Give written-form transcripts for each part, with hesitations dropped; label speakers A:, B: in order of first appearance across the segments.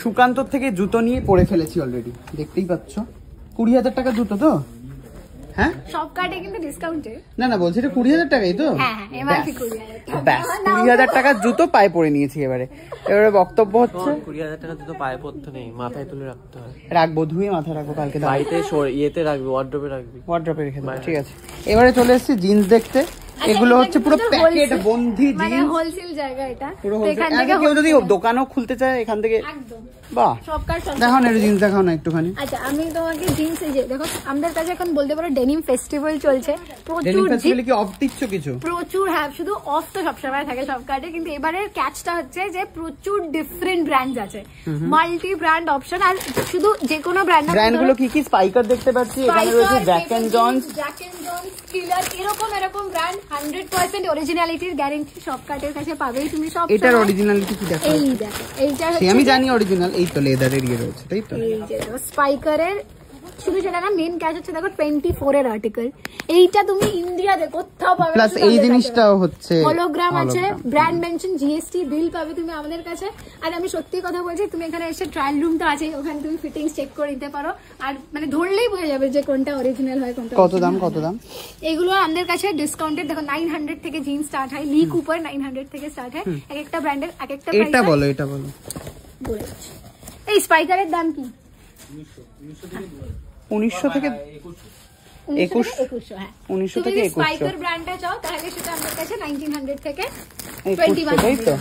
A: সুকান্তর থেকে জুতো নিয়ে পরে ফেলেছি অলরেডি, দেখতেই পাচ্ছ। 20,000 টাকা জুতো তো? হ্যাঁ,
B: সব কার্ডে কিন্তু ডিসকাউন্টে।
A: না বলছি এটা 20,000 টাকাই তো?
B: হ্যাঁ এমআরপি 20,000।
A: ব্যাস 20,000 টাকার জুতো পায়ে পরে নিয়েছি। এবারে বক্তব্য হচ্ছে
C: 20,000 টাকা জুতো পায়ে পরতে নেই, মাথায় তুলে রাখতে হয়।
A: রাখবো, ধুয়ে মাথায় রাখবো, কালকে
C: বাড়িতে ইয়েতে রাখবি, ওয়ার্ড্রপে রাখবি।
A: ওয়ার্ড্রপে রেখে দেবো, ঠিক আছে। এবারে চলে এসেছি জিন্স দেখতে। এগুলো হচ্ছে পুরো প্যাকেট বন্ধি জিন্স,
B: মানে হোলসেল জায়গা এটা।
A: এখান থেকে কেউ যদি দোকানও খুলতে চায় এখান থেকে
B: একদম।
A: বাহ,
B: সব কার্ড
A: দেখাও না জিন্স, দেখাও না একটুখানি।
B: আচ্ছা আমি তোমাকে জিন্স, এই যে দেখো আমাদের কাছে এখন বলতে পারো ডেনিম ফেস্টিভ্যাল চলছে,
A: ডেনিম
B: প্রচুর
A: ফেস্টিভ্যালে কি অফ দিচ্ছ কিছু?
B: প্রচুর, হ্যাঁ শুধু অফ তো সবসময় থাকে সব কার্ডে, কিন্তু এবারের ক্যাচটা হচ্ছে যে প্রচুর ডিফারেন্ট ব্র্যান্ডস আছে, মাল্টি ব্র্যান্ড অপশন। আর শুধু যে কোনো
A: ব্র্যান্ডগুলো কি কি? স্পাইকার দেখতে পাচ্ছি, এখানে রয়েছে জ্যাক এন্ড জনস,
B: কিলার, এরকম ব্র্যান্ড 100% অরিজিনালিটির গ্যারান্টি সব কার্ডের কাছে পাবেই তুমি। সব
A: এটার অরিজিনালিটি কি দেখো?
B: এই দেখো, এইটা
A: হচ্ছে আমি জানি অরিজিনাল, এই তো লেদারের ইয়ে রয়েছে, তাই তো?
B: এই যে দেখো স্পাইকারের, শুধু সেটা না, মেন ক্যাচ হচ্ছে দেখো 24 এর আর্টিকেল। এইটা তুমি ইন্ডিয়াতে কোথাও পাবে না।
A: প্লাস এই জিনিসটাও হচ্ছে
B: হলোগ্রাম আছে, ব্র্যান্ড মেনশন, জিএসটি বিল পাবে তুমি আমাদের কাছে। আর আমি সত্যি কথা বলছি, তুমি এখানে এসে ট্রায়াল রুম তো আছে, ওখানে তুমি ফিটিংস চেক করে নিতে পারো। আর মানে ধরলেই বোঝা যাবে যে কোনটা অরিজিনাল হয় কোনটা।
A: কত দাম?
B: এগুলো আমাদের কাছে ডিসকাউন্টেড। দেখো 900 থেকে জিন্স স্টার্ট হয়, লি কুপার 900 থেকে স্টার্ট হয়। এক একটা ব্র্যান্ডের এক একটা প্রাইস।
A: এটা বলো
B: এই স্পাইকারের দাম কি?
A: 1900 থেকে
B: 2100। হ্যাঁ
A: 1900 থেকে 2100।
B: স্পাইকার ব্র্যান্ডটা চাও তাহলে সেটা আমাদের কাছে 1900 থেকে
A: 2100, তাই তো?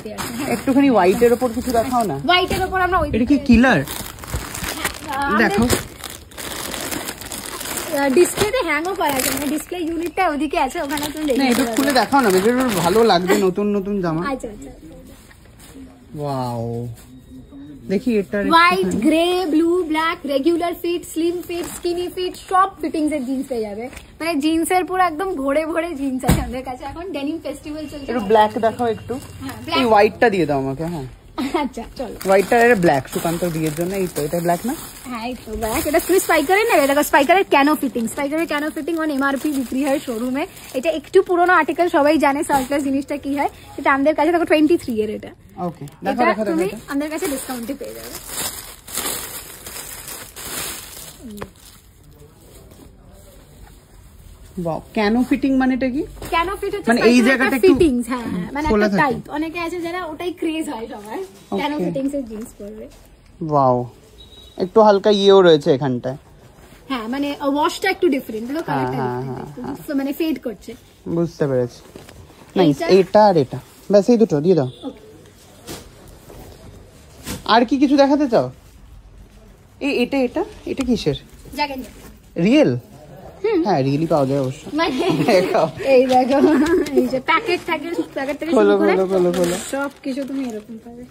A: একটুখানি হোয়াইটের উপর কিছু দেখাও না।
B: হোয়াইটের উপর আমরা ওই,
A: এটা কি কিলার? দেখো
B: ডিসপ্লেতে হ্যাংও করা আছে, মানে ডিসপ্লে ইউনিটটা ওদিকে আছে, ওখানে তুমি দেখে
A: না, এটা খুলে দেখাও না, বেশ ভালো লাগবে নতুন নতুন জামা।
B: আচ্ছা
A: ওয়াও, দেখি এটা
B: white, grey, blue, black, regular fit, slim fit, skinny fit, সব ফিটিংস এর জিন্স পেয়ে যাবে। মানে জিন্সের পুরো একদম ভরে ভরে জিন্স আছে আমাদের কাছে এখন। ডেনিম ফেস্টিভ্যাল চলছে।
A: একটু ব্ল্যাক দেখাও একটু। এই হোয়াইটটা দিয়ে দাও আমাকে। হ্যাঁ
B: আচ্ছা চলো,
A: হোয়াইটটা এর ব্ল্যাক সুকান্ত বিয়ের জন্য। এই তো এটা ব্ল্যাক না?
B: হ্যাঁ এই তো ব্ল্যাক। এটা তুমি স্পাইকারের নেবে, দেখো স্পাইকারের ক্যানো ফিটিং, স্পাইকারের ক্যানো ফিটিং অন এমআরপি বিক্রি হয় শোরুমে। এটা একটু পুরোনো আর্টিকেল, সবাই জানে সার্প্লাস জিনিসটা কি হয়। এটা আমাদের কাছে দেখো 23 এর। এটা
A: ওকে, দেখো
B: তুমি আমাদের কাছে ডিসকাউন্টে পেয়ে যাবে।
A: বাহ, ক্যানো ফিটিং মানেটা কি?
B: ক্যানো ফিট হচ্ছে
A: মানে এই জায়গাটা একটু
B: ফিটিংস। হ্যাঁ মানে একটা টাইপ, অনেকে আছে যারা ওটাই ক্রেজ হয় সবার, ক্যানো ফিটিংস এর জিন্স পরবে।
A: ওয়াও, একটু হালকা ইয়েও রয়েছে এখানটায়।
B: হ্যাঁ মানে ওয়াশটা একটু ডিফারেন্ট, দেখো কালারটা ডিফারেন্ট, মানে ফেড করছে।
A: বুঝতে পেরেছি। নাইস, এটা আর এটা, ব্যাস এই দুটো দিয়ে দাও। আর কি কিছু দেখাতে চাও? এটা এটা এটা কিসের?
B: জানেন
A: রিয়েল? হ্যাঁ রিয়েলি পাওয়া যায় অবশ্য।
B: এই দেখো, এই যে প্যাকেট থাকে, প্যাকেট থেকে শুরু করে সব কিছু তুমি এরকম পাবে।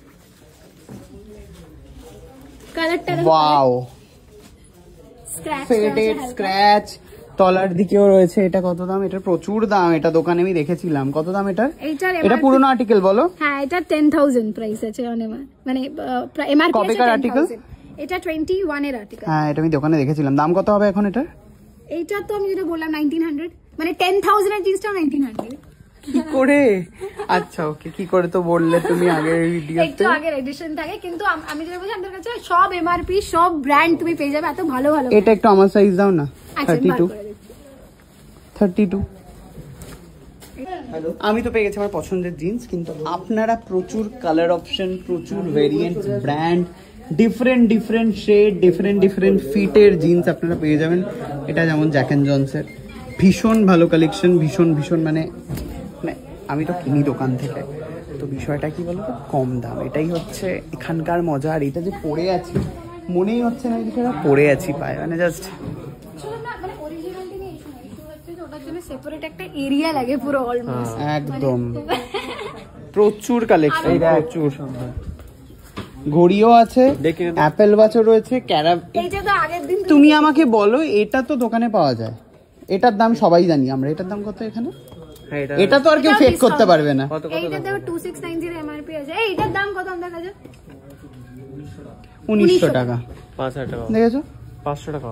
B: কালারটা দেখো,
A: ওয়াও,
B: স্ক্র্যাচ
A: ফেডেড স্ক্র্যাচ, তলার দিকেও রয়েছে। এটা কত দাম? এটা প্রচুর দাম, এটা দোকানে আমি দেখেছিলাম। কত দাম এটার? এটা পুরনো আর্টিকেল বলো?
B: হ্যাঁ এটা 10,000 প্রাইস আছে, মানে এমআরপি
A: কবেকার আর্টিকেল?
B: এটা 21 এর আর্টিকেল।
A: হ্যাঁ এটা আমি দোকানে দেখেছিলাম। দাম কত হবে এখন এটা?
B: এইটা তো আমি যেটা বললাম 1900, মানে 10,000 এর জিনিসটা 1900।
A: কি করে? আচ্ছা ওকে, কি করে তো বললে তুমি আগের ভিডিওতে।
B: একটু আগের এডিশন থাকে, কিন্তু আমি যেটা বলছি আমাদের কাছে সব এমআরপি, সব ব্র্যান্ড তুমি পেয়ে যাবে, এত ভালো ভালো।
A: এটা একটু আমার সাইজ দাও না।
B: আচ্ছা
A: 32। আমি তো পেয়ে গেছি আমার পছন্দের জিন্স, কিন্তু আপনারা প্রচুর কালার অপশন, প্রচুর variant, brand, different shade, different ফিটের জিন্স আপনারা পেয়ে যাবেন। এটা যেমন জ্যাক এন্ড জনসের ভীষণ ভালো কালেকশন, ভীষণ মানে আমি তো কিনি দোকান থেকে, তো বিষয়টা কি বলতো, কম দাম, এটাই হচ্ছে এখানকার মজা। আর এটা যে পরে আছি, মনেই হচ্ছে না যে পরে আছি পায়ে, মানে জাস্ট একদম প্রচুর কালেকশন, প্রচুর সুন্দর। ঘড়িও আছে, অ্যাপেল ওয়াচও রয়েছে। তুমি আমাকে বলো, এটা তো দোকানে পাওয়া যায়, এটার দাম সবাই জানি আমরা, এটার দাম কত এখানে? এটা তো আর কেউ ফেক করতে পারবে না।
B: এইটা দেখো 2690 এমআরপি আছে। এইটার দাম কত আমাদের কাছে?
A: 1900 টাকা।
C: 5000 টাকা
A: দেখেছো?
C: 500 টাকা।